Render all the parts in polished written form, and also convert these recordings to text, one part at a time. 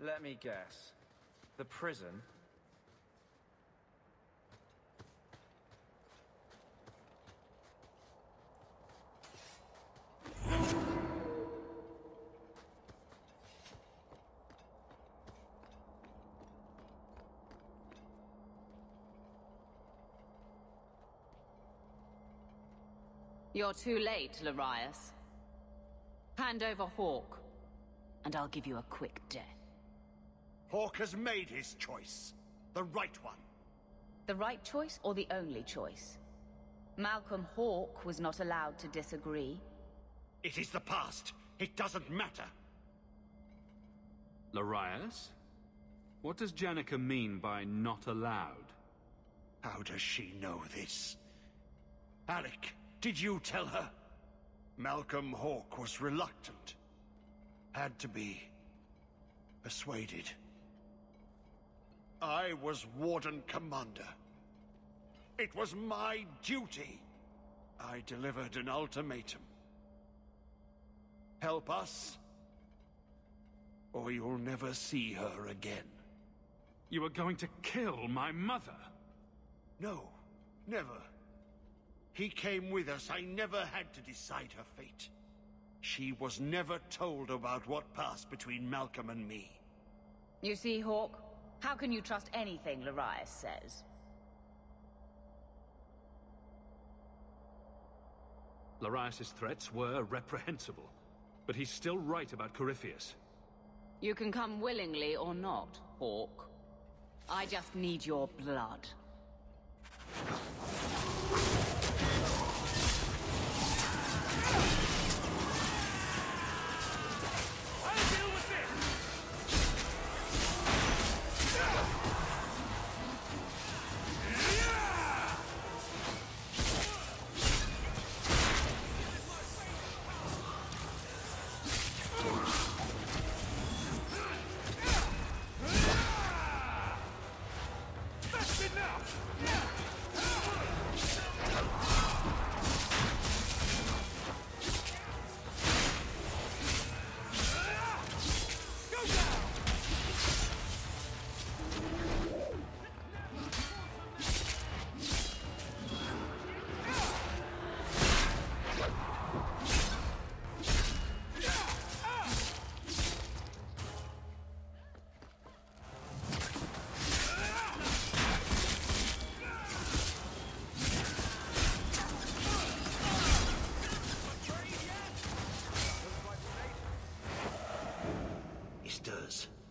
Let me guess. The prison? You're too late, Larius. Hand over Hawk, and I'll give you a quick death. Hawk has made his choice. The right one. The right choice or the only choice? Malcolm Hawk was not allowed to disagree. It is the past. It doesn't matter. Larius? What does Janica mean by not allowed? How does she know this? Alec, did you tell her? Malcolm Hawk was reluctant. Had to be persuaded. I was Warden Commander. It was my duty. I delivered an ultimatum. Help us, or you'll never see her again. You are going to kill my mother? No, never. He came with us. I never had to decide her fate. She was never told about what passed between Malcolm and me. You see, Hawk? How can you trust anything Larius says? Larius' threats were reprehensible, but he's still right about Corypheus. You can come willingly or not, Hawk. I just need your blood.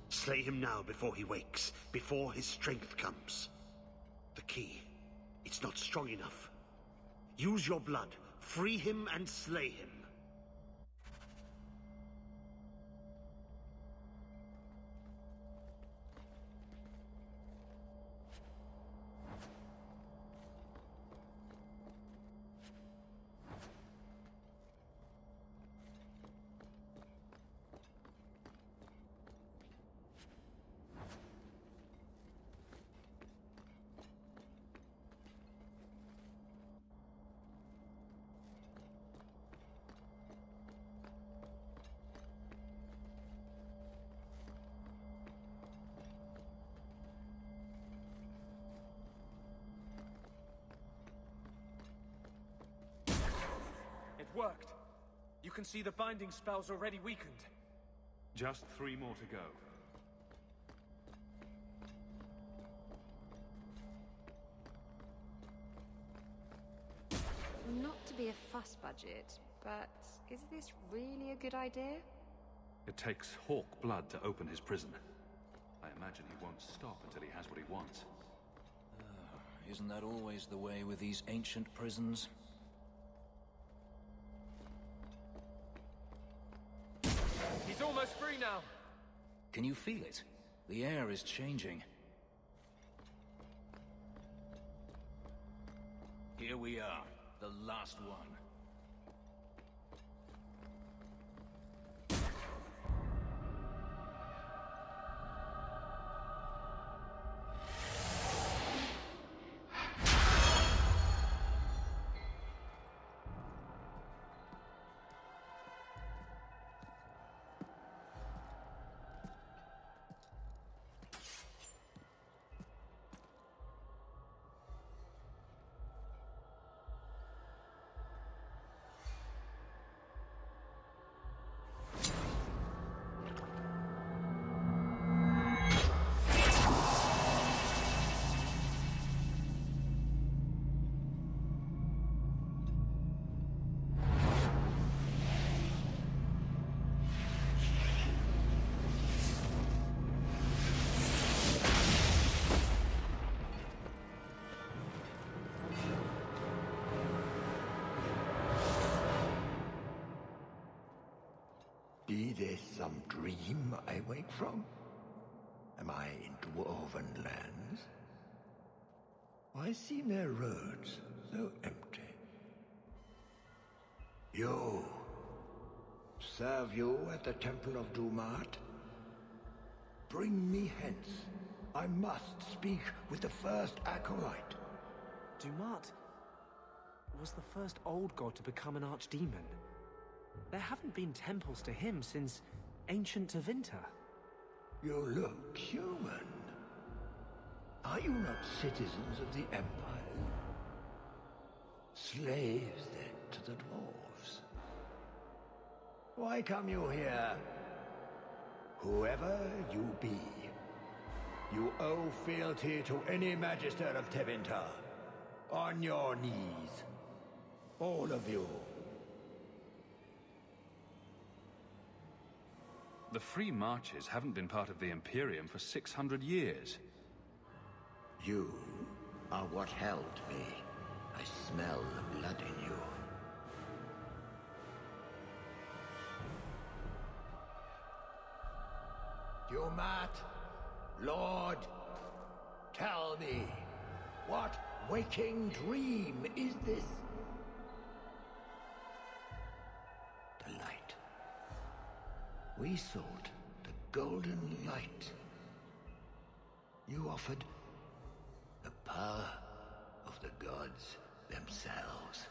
Slay him now before he wakes, before his strength comes. The key, it's not strong enough. Use your blood, free him and slay him. It worked. You can see the binding spell's already weakened. Just 3 more to go. Not to be a fuss budget, but is this really a good idea? It takes Hawk blood to open his prison. I imagine he won't stop until he has what he wants. Isn't that always the way with these ancient prisons? He's almost free now. Can you feel it? The air is changing. Here we are, the last one. Be this some dream I wake from? Am I in dwarven lands? Why seem their roads so empty? You! Serve you at the Temple of Dumat? Bring me hence. I must speak with the first acolyte. Dumat was the first old god to become an archdemon. There haven't been temples to him since ancient Tevinter. You look human. Are you not citizens of the Empire? Slaves, then, to the dwarves? Why come you here? Whoever you be, you owe fealty to any Magister of Tevinter. On your knees. All of you. The Free Marches haven't been part of the Imperium for 600 years. You are what held me. I smell the blood in you. Dumat, Lord, tell me, what waking dream is this? The light. We sought the golden light. You offered the power of the gods themselves.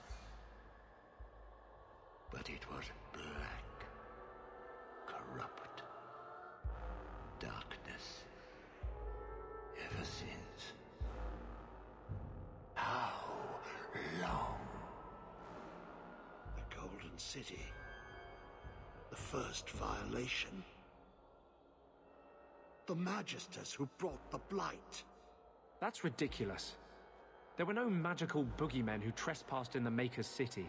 But it was black, corrupt, darkness, ever since. How long? The Golden City. The first violation. The Magisters who brought the Blight. That's ridiculous. There were no magical boogeymen who trespassed in the Maker's city.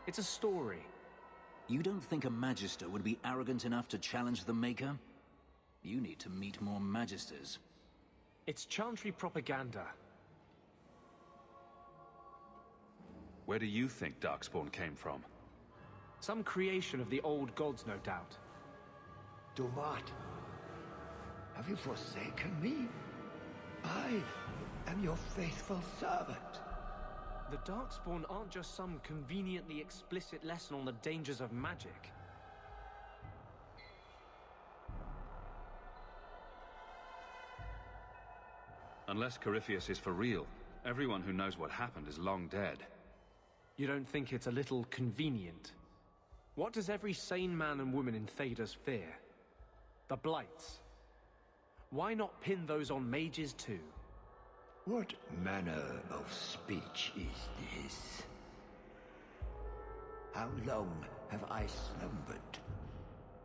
It's a story. You don't think a Magister would be arrogant enough to challenge the Maker? You need to meet more Magisters. It's Chantry propaganda. Where do you think Darkspawn came from? Some creation of the old gods, no doubt. Dumat, have you forsaken me? I am your faithful servant. The Darkspawn aren't just some conveniently explicit lesson on the dangers of magic. Unless Corypheus is for real, everyone who knows what happened is long dead. You don't think it's a little convenient? What does every sane man and woman in Thedas fear? The Blights. Why not pin those on mages too? What manner of speech is this? How long have I slumbered?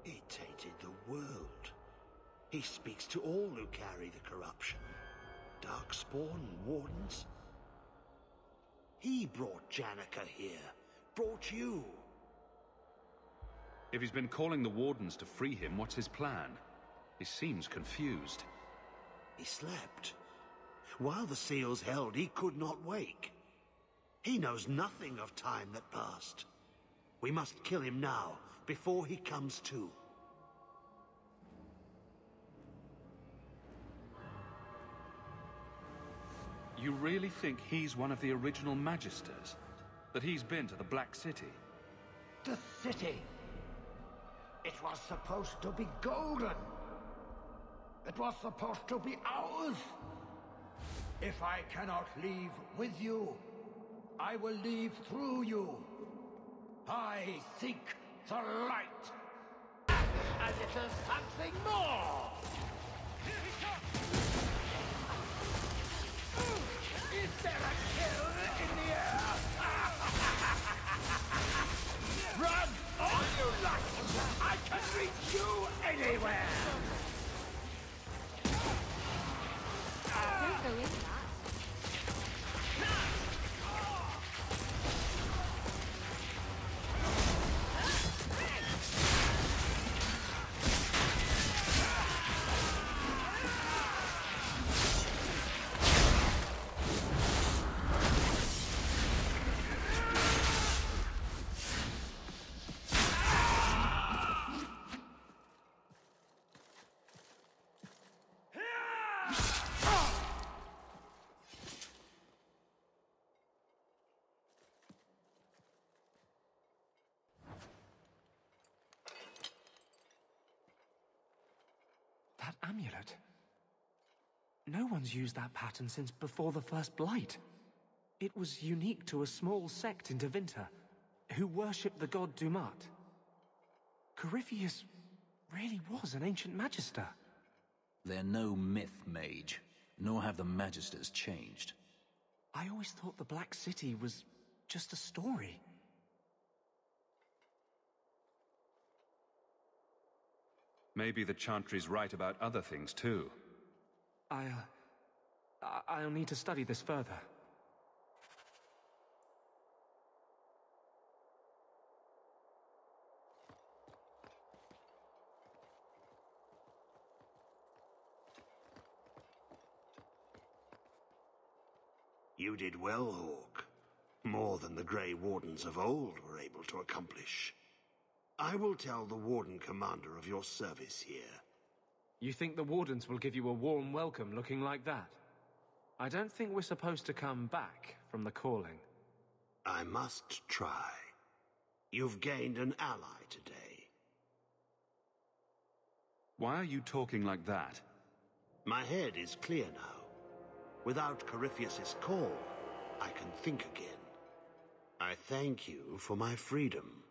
He tainted the world. He speaks to all who carry the corruption. Darkspawn, Wardens. He brought Janica here. Brought you. If he's been calling the Wardens to free him, what's his plan? He seems confused. He slept. While the seals held, he could not wake. He knows nothing of time that passed. We must kill him now, before he comes to. You really think he's one of the original Magisters? That he's been to the Black City? The city! It was supposed to be golden! It was supposed to be ours! If I cannot leave with you, I will leave through you. I seek the light. A little something more! Here he comes! Is there a kill in the air? Run! All you like! I can reach you anywhere! Don't go in that. amulet. No one's used that pattern since before the first blight. It was unique to a small sect in Tevinter, who worshipped the god Dumat. Corypheus really was an ancient magister. They're no myth mage, nor have the magisters changed. I always thought the Black City was just a story. Maybe the Chantry's right about other things, too. I'll need to study this further. You did well, Hawk. More than the Grey Wardens of old were able to accomplish. I will tell the Warden Commander of your service here. You think the Wardens will give you a warm welcome looking like that? I don't think we're supposed to come back from the calling. I must try. You've gained an ally today. Why are you talking like that? My head is clear now. Without Corypheus's call, I can think again. I thank you for my freedom.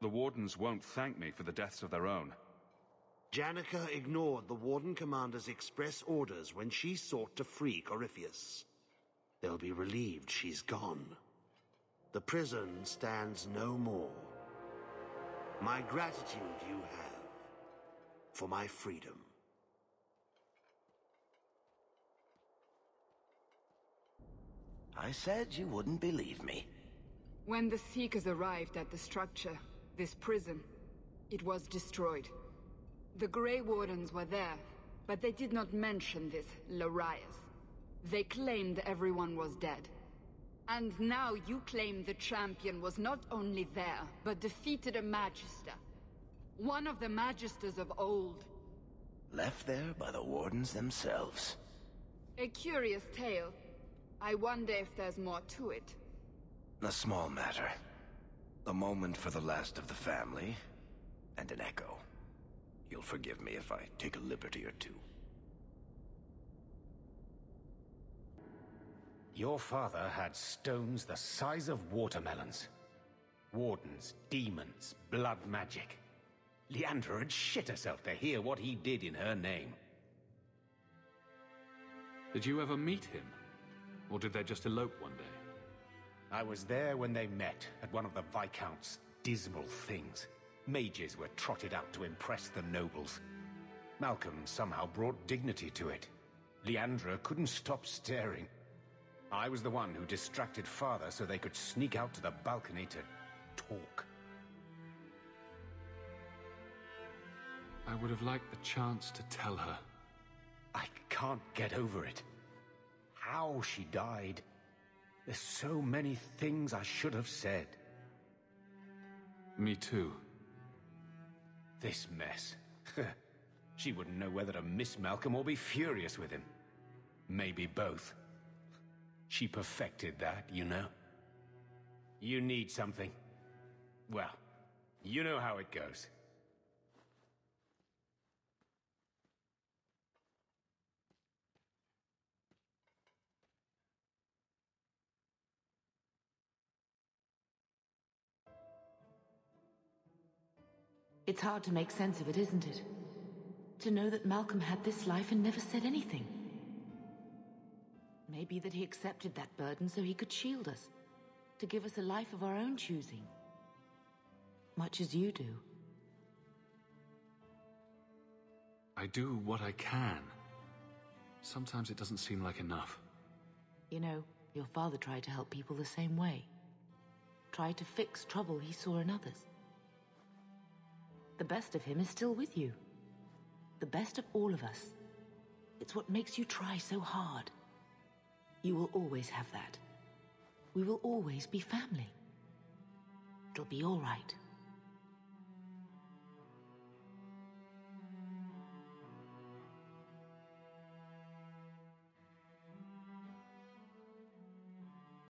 The Wardens won't thank me for the deaths of their own. Janica ignored the Warden Commander's express orders when she sought to free Corypheus. They'll be relieved she's gone. The prison stands no more. My gratitude you have for my freedom. I said you wouldn't believe me. When the Seekers arrived at the structure, this prison, it was destroyed. The Grey Wardens were there, but they did not mention this Larius. They claimed everyone was dead. And now you claim the champion was not only there, but defeated a Magister. One of the Magisters of old. Left there by the Wardens themselves. A curious tale. I wonder if there's more to it. A small matter. A moment for the last of the family, and an echo. You'll forgive me if I take a liberty or two. Your father had stones the size of watermelons. Wardens, demons, blood magic. Leandra had shit herself to hear what he did in her name. Did you ever meet him? Or did they just elope one day? I was there when they met at one of the Viscount's dismal things. Mages were trotted out to impress the nobles. Malcolm somehow brought dignity to it. Leandra couldn't stop staring. I was the one who distracted father so they could sneak out to the balcony to talk. I would have liked the chance to tell her. I can't get over it. How she died. There's so many things I should have said. Me too. This mess. She wouldn't know whether to miss Malcolm or be furious with him. Maybe both. She perfected that, you know. You need something. Well, you know how it goes. It's hard to make sense of it, isn't it? To know that Malcolm had this life and never said anything. Maybe that he accepted that burden so he could shield us. To give us a life of our own choosing. Much as you do. I do what I can. Sometimes it doesn't seem like enough. You know, your father tried to help people the same way. Tried to fix trouble he saw in others. The best of him is still with you. The best of all of us. It's what makes you try so hard. You will always have that. We will always be family. It'll be all right.